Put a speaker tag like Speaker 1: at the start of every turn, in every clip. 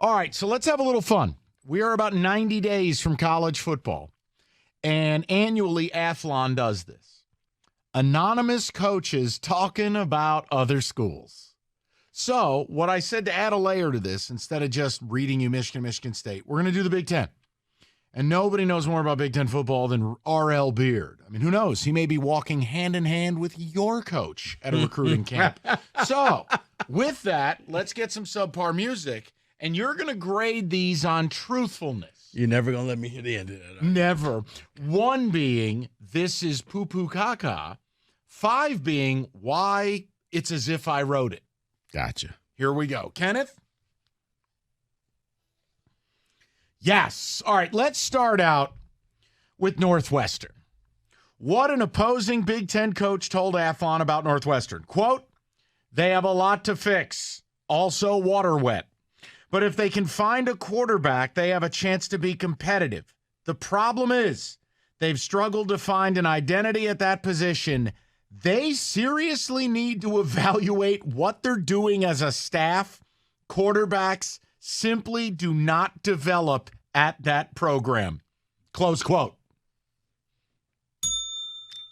Speaker 1: All right, so let's have a little fun. We are about 90 days from college football, and annually Athlon does this. Anonymous coaches talking about other schools. So what I said to add a layer to this, instead of just reading you Michigan State, we're going to do the Big Ten. And nobody knows more about Big Ten football than R.L. Beard. I mean, who knows? He may be walking hand in hand with your coach at a recruiting camp. So with that, let's get some subpar music, and you're going to grade these on truthfulness.
Speaker 2: You're never going to let me hear the end of that.
Speaker 1: Never. 1 being, this is poo-poo caca. 5 being, why it's as if I wrote it.
Speaker 2: Gotcha.
Speaker 1: Here we go. Kenneth? Yes. All right, let's start out with Northwestern. What an opposing Big Ten coach told Athlon about Northwestern. Quote, they have a lot to fix, also water wet. But if they can find a quarterback, they have a chance to be competitive. The problem is they've struggled to find an identity at that position. They seriously need to evaluate what they're doing as a staff. Quarterbacks simply do not develop at that program. Close quote.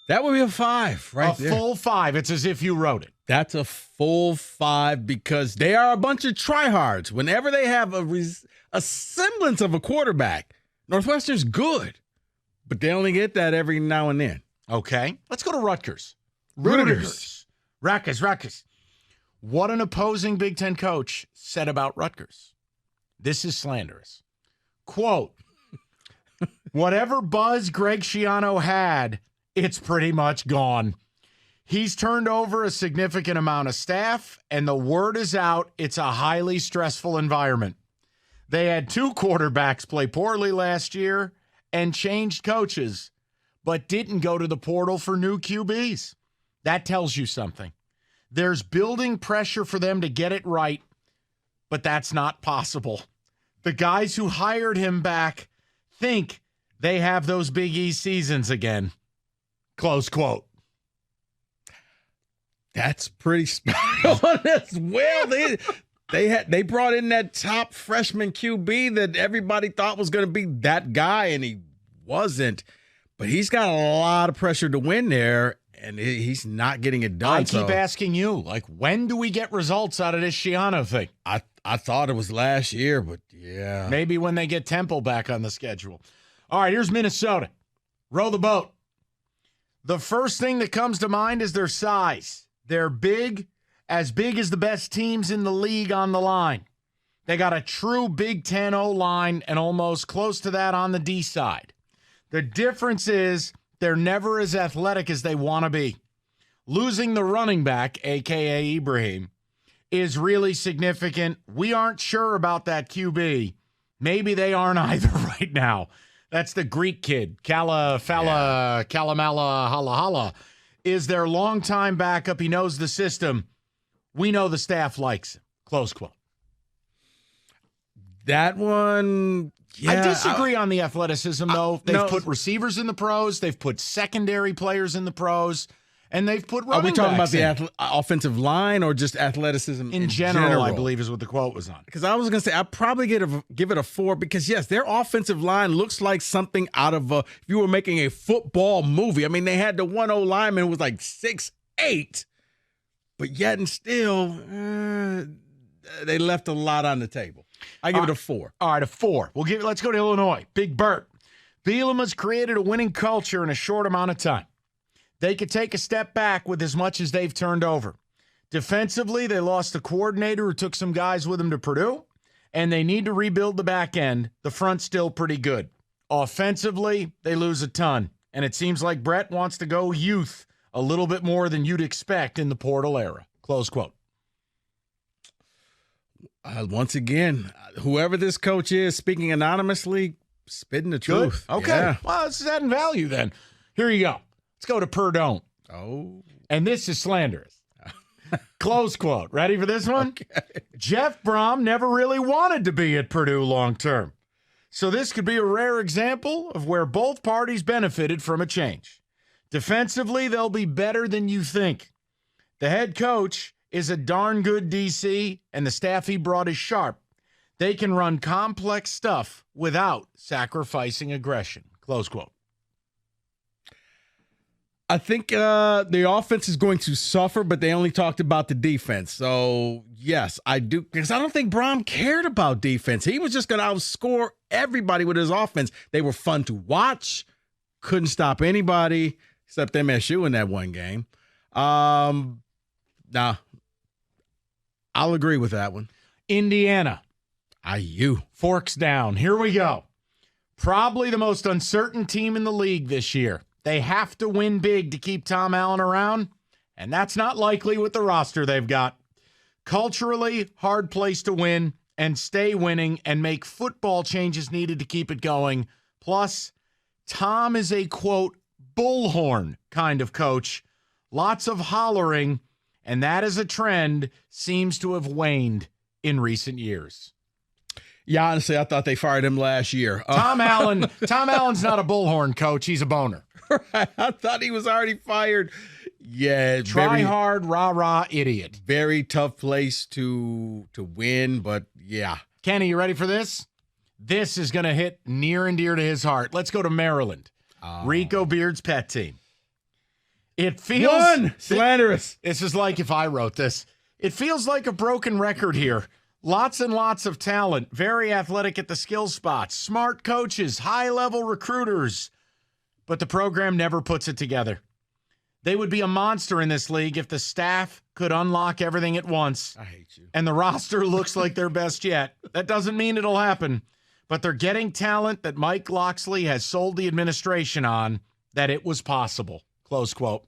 Speaker 2: That would be a 5 right there.
Speaker 1: A full 5. It's as if you wrote it.
Speaker 2: That's a full 5 because they are a bunch of tryhards. Whenever they have a semblance of a quarterback, Northwestern's good, but they only get that every now and then.
Speaker 1: Okay. Let's go to Rutgers.
Speaker 2: Rutgers.
Speaker 1: Rutgers. What an opposing Big Ten coach said about Rutgers. This is slanderous. Quote, whatever buzz Greg Schiano had, it's pretty much gone. He's turned over a significant amount of staff, and the word is out, it's a highly stressful environment. They had 2 quarterbacks play poorly last year and changed coaches, but didn't go to the portal for new QBs. That tells you something. There's building pressure for them to get it right, but that's not possible. The guys who hired him back think they have those Big East seasons again. Close quote.
Speaker 2: That's pretty spot on as well. They brought in that top freshman QB that everybody thought was going to be that guy, and he wasn't. But he's got a lot of pressure to win there, and he's not getting it done.
Speaker 1: I keep asking you, like, when do we get results out of this Schiano thing?
Speaker 2: I thought it was last year, but yeah.
Speaker 1: Maybe when they get Temple back on the schedule. All right, here's Minnesota. Row the boat. The first thing that comes to mind is their size. They're big as the best teams in the league on the line. They got a true Big Ten O-line and almost close to that on the D side. The difference is they're never as athletic as they want to be. Losing the running back, a.k.a. Ibrahim, is really significant. We aren't sure about that QB. Maybe they aren't either right now. That's the Greek kid, Kalamala, Hala, is their longtime backup. He knows the system. We know the staff likes him. Close quote.
Speaker 2: That one, yeah.
Speaker 1: I disagree on the athleticism, though. They've put receivers in the pros. They've put secondary players in the pros. And they've put running backs in.
Speaker 2: Are we talking about the offensive line or just athleticism
Speaker 1: in general? I believe is what the quote was on.
Speaker 2: Because I was going to say, I'd probably give it a 4 because, yes, their offensive line looks like something out of if you were making a football movie. I mean, they had the 1-0 lineman who was like 6'8", but yet and still, they left a lot on the table. I give it a 4.
Speaker 1: All right, a 4. Let's go to Illinois. Big Bert. Bielema's created a winning culture in a short amount of time. They could take a step back with as much as they've turned over. Defensively, they lost a coordinator who took some guys with him to Purdue, and they need to rebuild the back end. The front's still pretty good. Offensively, they lose a ton, and it seems like Brett wants to go youth a little bit more than you'd expect in the portal era. Close quote.
Speaker 2: Once again, whoever this coach is, speaking anonymously, spitting the truth.
Speaker 1: Good. Okay.
Speaker 2: Yeah.
Speaker 1: Well, this is adding value then. Here you go. Let's go to Purdue.
Speaker 2: Oh.
Speaker 1: And this is slanderous. Close quote. Ready for this one?
Speaker 2: Okay.
Speaker 1: Jeff Brom never really wanted to be at Purdue long term. So this could be a rare example of where both parties benefited from a change. Defensively, they'll be better than you think. The head coach is a darn good DC, and the staff he brought is sharp. They can run complex stuff without sacrificing aggression. Close quote.
Speaker 2: I think the offense is going to suffer, but they only talked about the defense. So, yes, I do. Because I don't think Brom cared about defense. He was just going to outscore everybody with his offense. They were fun to watch. Couldn't stop anybody except MSU in that one game. Nah, I'll agree with that one.
Speaker 1: Indiana.
Speaker 2: IU.
Speaker 1: Forks down. Here we go. Probably the most uncertain team in the league this year. They have to win big to keep Tom Allen around, and that's not likely with the roster they've got. Culturally, hard place to win and stay winning and make football changes needed to keep it going. Plus, Tom is a, quote, bullhorn kind of coach. Lots of hollering, and that is a trend seems to have waned in recent years.
Speaker 2: Yeah, honestly, I thought they fired him last year.
Speaker 1: Tom Allen's not a bullhorn coach. He's a boner.
Speaker 2: Right. I thought he was already fired. Yeah.
Speaker 1: Try hard, rah-rah, idiot.
Speaker 2: Very tough place to win, but yeah.
Speaker 1: Kenny, you ready for this? This is going to hit near and dear to his heart. Let's go to Maryland. Rico Beard's pet team. It feels...
Speaker 2: Slanderous.
Speaker 1: This is like if I wrote this. It feels like a broken record here. Lots and lots of talent, very athletic at the skill spots, smart coaches, high-level recruiters, but the program never puts it together. They would be a monster in this league if the staff could unlock everything at once.
Speaker 2: I hate you.
Speaker 1: And the roster looks like their best yet. That doesn't mean it'll happen, but they're getting talent that Mike Loxley has sold the administration on that it was possible. Close quote.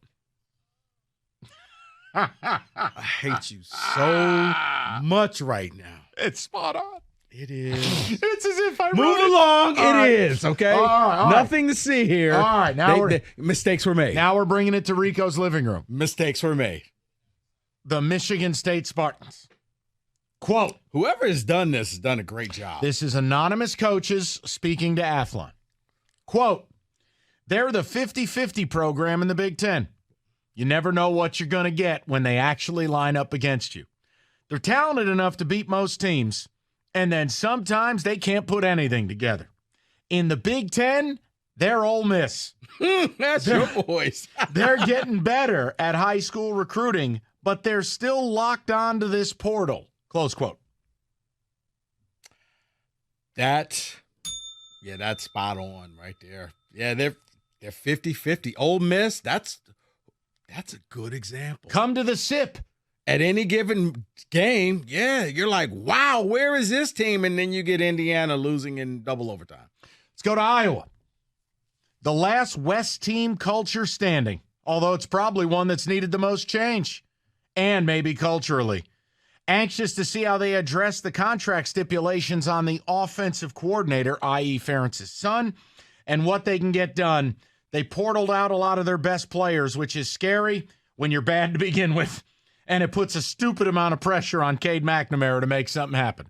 Speaker 2: I hate you so much right now.
Speaker 1: It's spot on.
Speaker 2: It is.
Speaker 1: It's as if I wrote
Speaker 2: Move
Speaker 1: it.
Speaker 2: along.
Speaker 1: All right.
Speaker 2: It is, okay?
Speaker 1: All right.
Speaker 2: Nothing to see here.
Speaker 1: All right. Now
Speaker 2: mistakes were made.
Speaker 1: Now we're bringing it to Rico's living room.
Speaker 2: Mistakes were made.
Speaker 1: The Michigan State Spartans. Quote.
Speaker 2: Whoever has done this has done a great job.
Speaker 1: This is anonymous coaches speaking to Athlon. Quote. They're the 50-50 program in the Big Ten. You never know what you're going to get when they actually line up against you. They're talented enough to beat most teams, and then sometimes they can't put anything together. In the Big Ten, they're Ole Miss.
Speaker 2: That's your boys.
Speaker 1: They're getting better at high school recruiting, but they're still locked onto this portal. Close quote.
Speaker 2: That's spot on right there. Yeah, they're 50-50. Ole Miss, that's a good example.
Speaker 1: Come to the SIP.
Speaker 2: At any given game, yeah, you're like, wow, where is this team? And then you get Indiana losing in double overtime.
Speaker 1: Let's go to Iowa. The last West team culture standing, although it's probably one that's needed the most change, and maybe culturally. Anxious to see how they address the contract stipulations on the offensive coordinator, i.e. Ferentz's son, and what they can get done. They portaled out a lot of their best players, which is scary when you're bad to begin with. And it puts a stupid amount of pressure on Cade McNamara to make something happen.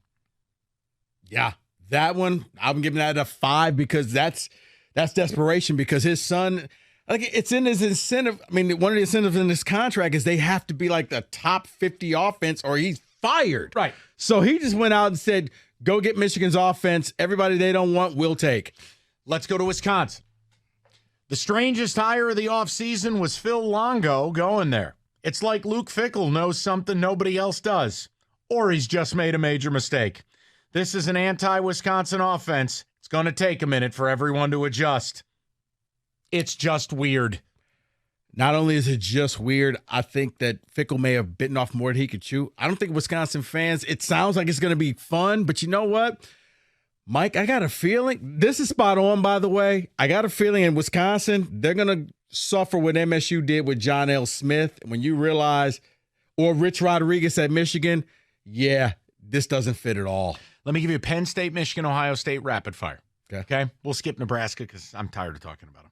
Speaker 2: Yeah, that one, I'm giving that a 5 because that's desperation because his son, like it's in his incentive. I mean, one of the incentives in this contract is they have to be like the top 50 offense or he's fired.
Speaker 1: Right.
Speaker 2: So he just went out and said, go get Michigan's offense. Everybody they don't want, we'll take.
Speaker 1: Let's go to Wisconsin. The strangest hire of the offseason was Phil Longo going there. It's like Luke Fickell knows something nobody else does, or he's just made a major mistake. This is an anti-Wisconsin offense. It's going to take a minute for everyone to adjust. It's just weird.
Speaker 2: Not only is it just weird, I think that Fickell may have bitten off more than he could chew. I don't think Wisconsin fans, it sounds like it's going to be fun, but you know what? Mike, I got a feeling, this is spot on, by the way. I got a feeling in Wisconsin, they're going to suffer what MSU did with John L. Smith. When you realize, or Rich Rodriguez at Michigan, yeah, this doesn't fit at all.
Speaker 1: Let me give you Penn State, Michigan, Ohio State, rapid fire. Okay? We'll skip Nebraska because I'm tired of talking about them.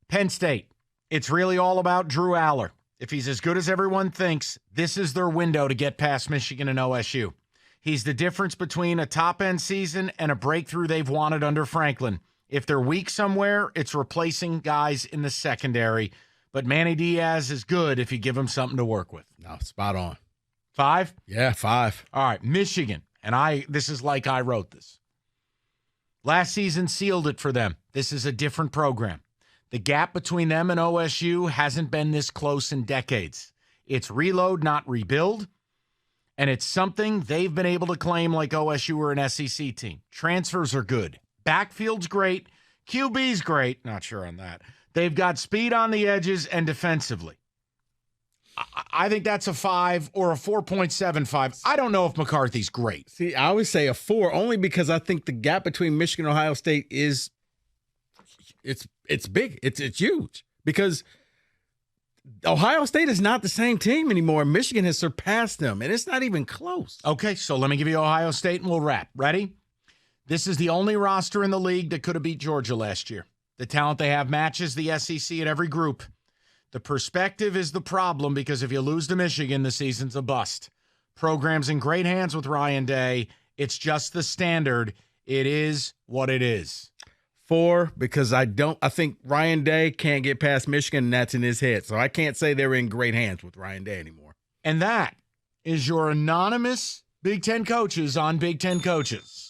Speaker 1: Penn State, it's really all about Drew Aller. If he's as good as everyone thinks, this is their window to get past Michigan and OSU. He's the difference between a top-end season and a breakthrough they've wanted under Franklin. If they're weak somewhere, it's replacing guys in the secondary. But Manny Diaz is good if you give him something to work with.
Speaker 2: No, spot on.
Speaker 1: 5?
Speaker 2: Yeah, 5.
Speaker 1: All right, Michigan. And this is like I wrote this. Last season sealed it for them. This is a different program. The gap between them and OSU hasn't been this close in decades. It's reload, not rebuild. And it's something they've been able to claim like OSU or an SEC team. Transfers are good. Backfield's great. QB's great. Not sure on that. They've got speed on the edges and defensively. I think that's a 5 or a 4.75. I don't know if McCarthy's great.
Speaker 2: See, I always say a 4 only because I think the gap between Michigan and Ohio State is it's big. It's huge because Ohio State is not the same team anymore. Michigan has surpassed them, and it's not even close.
Speaker 1: Okay, so let me give you Ohio State, and we'll wrap. Ready? This is the only roster in the league that could have beat Georgia last year. The talent they have matches the SEC at every group. The perspective is the problem because if you lose to Michigan, the season's a bust. Program's in great hands with Ryan Day. It's just the standard. It is what it is.
Speaker 2: 4 because I think Ryan Day can't get past Michigan, and that's in his head. So I can't say they're in great hands with Ryan Day anymore.
Speaker 1: And that is your anonymous Big Ten coaches on Big Ten Coaches.